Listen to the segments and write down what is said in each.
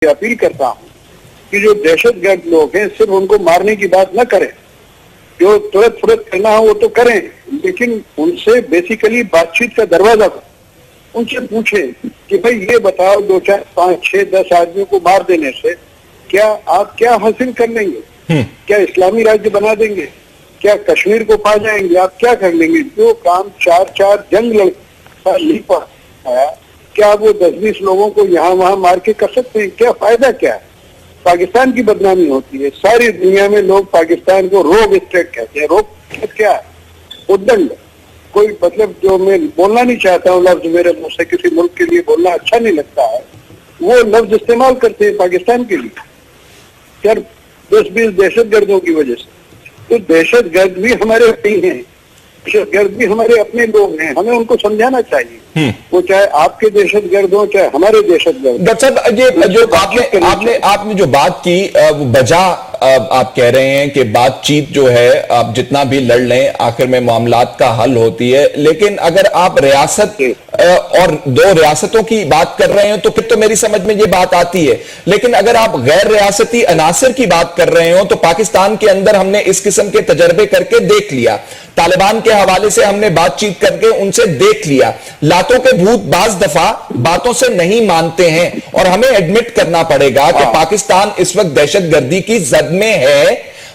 Appeal करता हूँ कि जो दहशतगर्द लोग हैं सिर्फ उनको मारने की बात न करें, जो तुरंत फुरत करना हो वो तो करें, लेकिन उनसे बेसिकली बातचीत का दरवाजा उनसे पूछें कि भाई ये बताओ 2, 4, 5, 6, 10 आदमियों को मार देने से क्या आप क्या हासिल कर लेंगे? क्या इस्लामी राज्य बना देंगे? क्या कश्मीर को पा जाएंगे? आप क्या कर लेंगे? जो काम 4 जंग लड़का नहीं पाया, क्या वो 10-20 लोगों को यहाँ वहां मार के कर सकते हैं? क्या फायदा क्या है? पाकिस्तान की बदनामी होती है। सारी दुनिया में लोग पाकिस्तान को रोग स्टेट कहते हैं। रोग स्टेट क्या है? उद्दंड, कोई मतलब जो मैं बोलना नहीं चाहता हूँ लफ्ज, मेरे मुंह से किसी मुल्क के लिए बोलना अच्छा नहीं लगता है, वो लफ्ज इस्तेमाल करते हैं पाकिस्तान के लिए यार 10-20 दहशतगर्दों की वजह से। तो दहशतगर्द भी हमारे नहीं हैं, दहशतगर्द भी हमारे अपने लोग हैं, हमें उनको समझाना चाहिए। वो चाहे आपके दहशतगर्द हो चाहे हमारे दहशतगर्द। डॉक्टर साहब, ये जो आपने जो बात की वो बजा आप कह रहे हैं कि बातचीत जो है आप जितना भी लड़ लें आखिर में मामलात का हल होती है, लेकिन अगर आप रियासत और 2 रियासतों की बात कर रहे हैं तो फिर तो मेरी समझ में ये बात आती है, लेकिन अगर आप गैर रियासती अनासर की बात कर रहे हो तो पाकिस्तान के अंदर हमने इस किस्म के तजर्बे करके देख लिया। तालिबान के हवाले से हमने बातचीत करके उनसे देख लिया। लातों के भूत बाज दफा बातों से नहीं मानते हैं और हमें एडमिट करना पड़ेगा कि पाकिस्तान इस वक्त दहशतगर्दी की जद में है।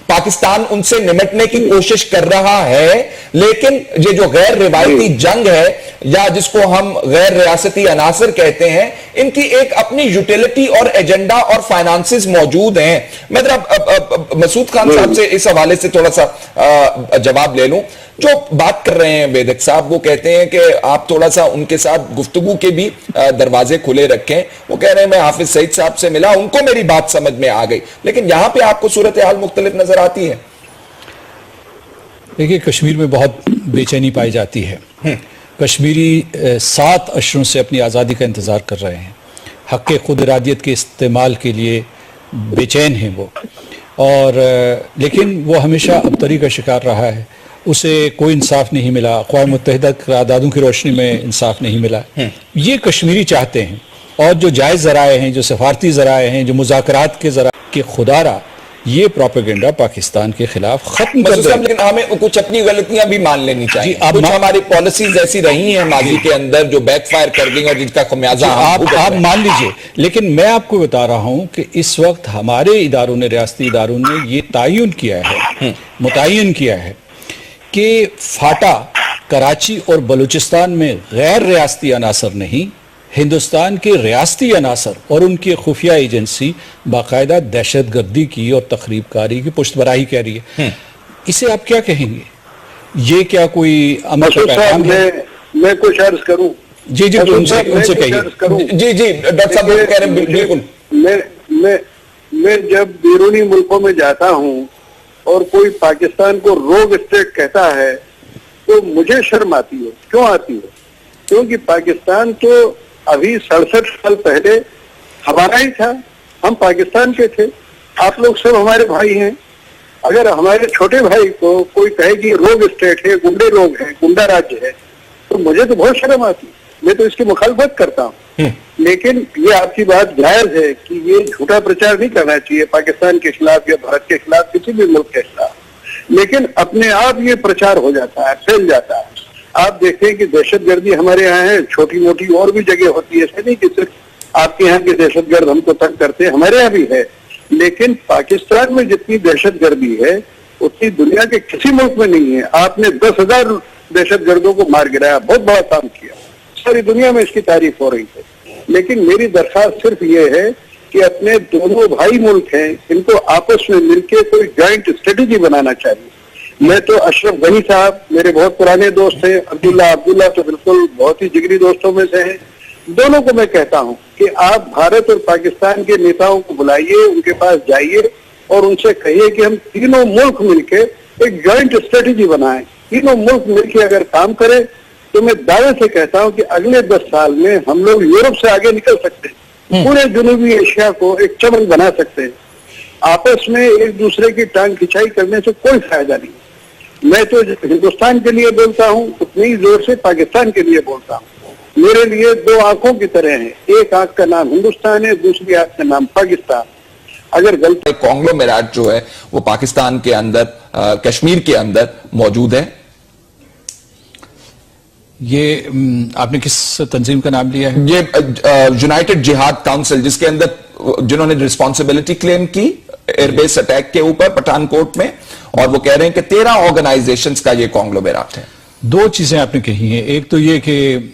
पाकिस्तान उनसे निपटने की कोशिश कर रहा है, लेकिन ये जो गैर रिवायती जंग है या जिसको हम गैर रियासती अनासर कहते हैं, इनकी एक अपनी यूटिलिटी और एजेंडा और फाइनेंसेस मौजूद हैं। मैं जरा मसूद खान साहब से इस हवाले से थोड़ा सा जवाब ले लूं। जो बात कर रहे हैं वेदक साहब, वो कहते हैं कि आप थोड़ा सा उनके साथ गुफ्तगू के भी दरवाजे खुले रखें। वो कह रहे हैं मैं हाफिज सईद साहब से मिला, उनको मेरी बात समझ में आ गई, लेकिन यहां पे आपको सूरत हाल मुख्तलिफ नजर आती है। देखिए, कश्मीर में बहुत बेचैनी पाई जाती है। कश्मीरी 7 अशरों से अपनी आज़ादी का इंतज़ार कर रहे हैं, हक़ खुद इरादियत के इस्तेमाल के लिए बेचैन हैं वो, और लेकिन वो हमेशा अबतरी का शिकार रहा है। उसे कोई इंसाफ नहीं मिला, अक़वाम मुत्तहिदा करारदादों की रोशनी में इंसाफ नहीं मिला। ये कश्मीरी चाहते हैं, और जो जायज़ ज़राए हैं, जो सफारती ज़राए हैं, जो मुज़ाकरात के ज़राए के खुदारा, ये प्रोपेगेंडा पाकिस्तान के खिलाफ खत्म कर दे। लेकिन हमें कुछ अपनी गलतियां भी मान लेनी चाहिए। कुछ हमारी पॉलिसीज ऐसी रही हैं माजी के अंदर जो बैकफायर कर गई और जिनका खमियाजा आप मान लीजिए। लेकिन मैं आपको बता रहा हूं कि इस वक्त हमारे इदारों ने, रियासती इदारों ने ये तायुन किया है, मुतय्यन किया है कि फाटा, कराची और बलूचिस्तान में गैर रियासती अनासर नहीं, हिंदुस्तान के रियासती अनासर और उनकी खुफिया एजेंसी बाकायदा दहशतगर्दी की और तखरीबकारी की पुष्टबराही कर रही है। इसे आप क्या कहेंगे? ये क्या कोई अमल का पैगाम है? मैं कुछ अर्ज करूं? जी जी, उनसे कहिए। जी जी डॉक्टर साहब कह रहे हैं, बिल्कुल। मैं जब बैरूनी मुल्कों में जाता हूं और कोई पाकिस्तान को रोग स्टेट कहता है तो मुझे शर्म आती है। क्यों आती है? क्योंकि पाकिस्तान तो अभी 67 साल पहले हमारा ही था, हम पाकिस्तान के थे। आप लोग सब हमारे भाई हैं। अगर हमारे छोटे भाई को कोई कहे कि रोग स्टेट है, गुंडे लोग हैं, गुंडा राज्य है, तो मुझे तो बहुत शर्म आती है। मैं तो इसकी मुखालफत करता हूँ। लेकिन ये आपकी बात जायज है कि ये झूठा प्रचार नहीं करना चाहिए पाकिस्तान के खिलाफ या भारत के खिलाफ, किसी भी मुल्क के खिलाफ। लेकिन अपने आप ये प्रचार हो जाता है, फैल जाता है। आप देखें कि दहशतगर्दी हमारे यहाँ है, छोटी मोटी और भी जगह होती है। ऐसे नहीं कि सिर्फ आपके यहाँ के दहशतगर्द हमको तंग करते हैं, हमारे यहाँ भी है। लेकिन पाकिस्तान में जितनी दहशतगर्दी है उतनी दुनिया के किसी मुल्क में नहीं है। आपने 10,000 दहशतगर्दों को मार गिराया, बहुत बड़ा काम किया, सारी दुनिया में इसकी तारीफ हो रही है। लेकिन मेरी दरख्वास्त सिर्फ ये है कि अपने दोनों भाई मुल्क हैं, इनको आपस में मिलकर कोई जॉइंट स्ट्रेटेजी बनाना चाहिए। मैं तो अशरफ गनी साहब मेरे बहुत पुराने दोस्त हैं, अब्दुल्ला तो बिल्कुल बहुत ही जिगरी दोस्तों में से हैं। दोनों को मैं कहता हूं कि आप भारत और पाकिस्तान के नेताओं को बुलाइए, उनके पास जाइए और उनसे कहिए कि हम तीनों मुल्क मिलके एक जॉइंट स्ट्रेटेजी बनाएं। तीनों मुल्क मिलके अगर काम करें तो मैं दावे से कहता हूं कि अगले 10 साल में हम लोग यूरोप से आगे निकल सकते हैं, पूरे जनूबी एशिया को एक चमन बना सकते हैं। आपस में एक दूसरे की टांग खिंचाई करने से कोई फायदा नहीं। मैं तो हिंदुस्तान के लिए बोलता हूँ उतनी ही जोर से पाकिस्तान के लिए बोलता हूँ। मेरे लिए दो आंखों की तरह हैं। एक आंख का नाम हिंदुस्तान है, दूसरी आंख का नाम पाकिस्तान। अगर गलती कॉन्ग्लोमेरेट जो है वो पाकिस्तान के अंदर, कश्मीर के अंदर मौजूद है। ये आपने किस तंजीम का नाम लिया है? ये यूनाइटेड जिहाद काउंसिल, जिसके अंदर जिन्होंने रिस्पॉन्सिबिलिटी क्लेम की एयरबेस अटैक के ऊपर पठानकोट में, और वो कह रहे हैं कि 13 ऑर्गेनाइजेशंस का ये कॉन्ग्लोमेरेट है। दो चीजें आपने कही हैं। एक तो ये कि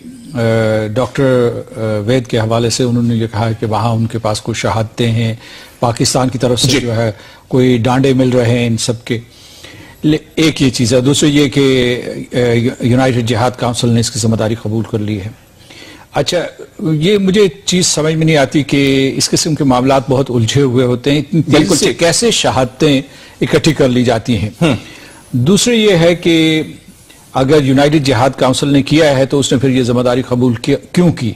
डॉक्टर वैद के हवाले से उन्होंने ये कहा कि वहाँ उनके पास कुछ शहादतें हैं, पाकिस्तान की तरफ से जो है कोई डांडे मिल रहे हैं इन सब के। एक ये चीज़ है। दूसरी ये कि यूनाइटेड जिहाद काउंसिल ने इसकी जिम्मेदारी कबूल कर ली है। अच्छा, ये मुझे चीज़ समझ में नहीं आती कि इस किस्म के मामलात बहुत उलझे हुए होते हैं। बिल्कुल, कैसे शहादतें इकट्ठी कर ली जाती हैं। दूसरी ये है कि अगर यूनाइटेड जिहाद काउंसिल ने किया है तो उसने फिर ये जिम्मेदारी कबूल क्यों की?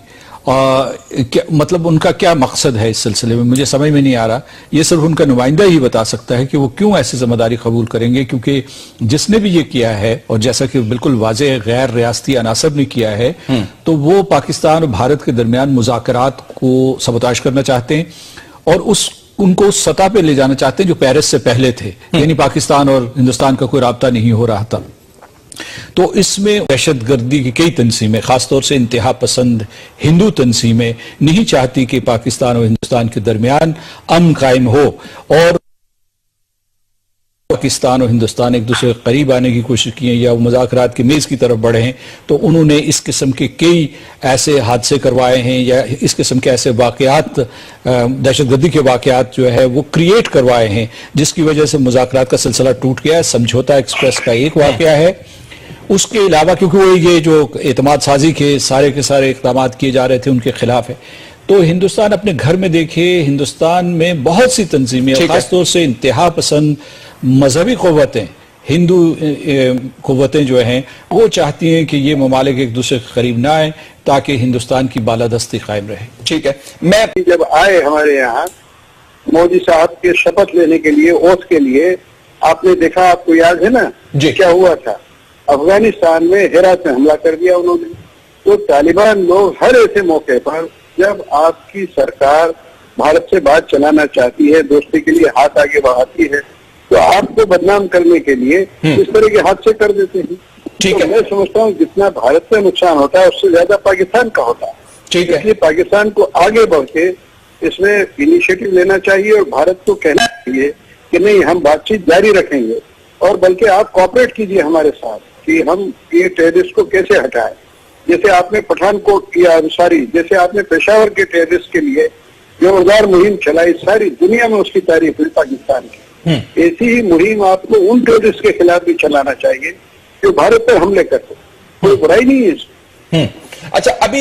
मतलब उनका क्या मकसद है इस सिलसिले में, मुझे समझ में नहीं आ रहा। ये सिर्फ उनका नुमाइंदा ही बता सकता है कि वो क्यों ऐसी जिम्मेदारी कबूल करेंगे, क्योंकि जिसने भी ये किया है, और जैसा कि बिल्कुल वाज़ेह गैर रियासती अनासर ने किया है, तो वो पाकिस्तान और भारत के दरमियान मुज़ाकरात को सबोताश करना चाहते हैं और उनको उस सतह पे ले जाना चाहते हैं जो पेरिस से पहले थे, यानी पाकिस्तान और हिंदुस्तान का कोई राब्ता नहीं हो रहा था। तो इसमें दहशतगर्दी की कई तंजीमें, खासतौर से इंतहा पसंद हिंदू तंजीमें नहीं चाहती कि पाकिस्तान और हिंदुस्तान के दरमियान अमन कायम हो, और पाकिस्तान और हिंदुस्तान एक दूसरे के करीब आने की कोशिश की है या वो मुज़ाकरात की मेज़ की तरफ बढ़े हैं। तो उन्होंने इस किस्म के कई ऐसे हादसे करवाए हैं या इस किस्म के ऐसे वाक़यात, दहशतगर्दी के वाक़यात जो है वो क्रिएट करवाए हैं, जिसकी वजह से मुज़ाकरात का सिलसिला टूट गया है। समझौता एक्सप्रेस का एक वाक़या है। उसके अलावा क्योंकि वो ये जो एतमाद साजी के सारे इक़दाम किए जा रहे थे उनके खिलाफ है, तो हिंदुस्तान अपने घर में देखे, हिंदुस्तान में बहुत सी तंजीमें, खासतौर से इंतहा पसंद मजहबी क़ुव्वतें, हिंदू क़ुव्वतें जो हैं, वो चाहती हैं कि ये ममालिक एक दूसरे के करीब ना आए ताकि हिंदुस्तान की बालादस्ती कायम रहे। ठीक है। मैं जब आए हमारे यहाँ मोदी साहब के शपथ लेने के लिए, ओथ के लिए, आपने देखा, आपको याद है ना जी क्या हुआ था? अफगानिस्तान में हेरात में हमला कर दिया उन्होंने। तो तालिबान लोग हर ऐसे मौके पर, जब आपकी सरकार भारत से बात चलाना चाहती है, दोस्ती के लिए हाथ आगे बढ़ाती है, तो आपको बदनाम करने के लिए इस तरह के हादसे कर देते हैं। ठीक है। मैं समझता हूँ जितना भारत का नुकसान होता है उससे ज्यादा पाकिस्तान का होता है। ठीक है। इसलिए पाकिस्तान को आगे बढ़ के इसमें इनिशिएटिव लेना चाहिए और भारत को कहना चाहिए कि नहीं, हम बातचीत जारी रखेंगे, और बल्कि आप कोऑपरेट कीजिए हमारे साथ कि हम ये टेररिस्ट को कैसे हटाएं। जैसे आपने पठानकोट किया, जैसे आपने पेशावर के टेररिस्ट के लिए जोरदार मुहिम चलाई, सारी दुनिया में उसकी तारीफ हुई पाकिस्तान की। ऐसी ही मुहिम आपको उन टेररिस्ट के खिलाफ भी चलाना चाहिए जो भारत पर हमले करते। कोई बुराई नहीं है इसमें। अच्छा, अभी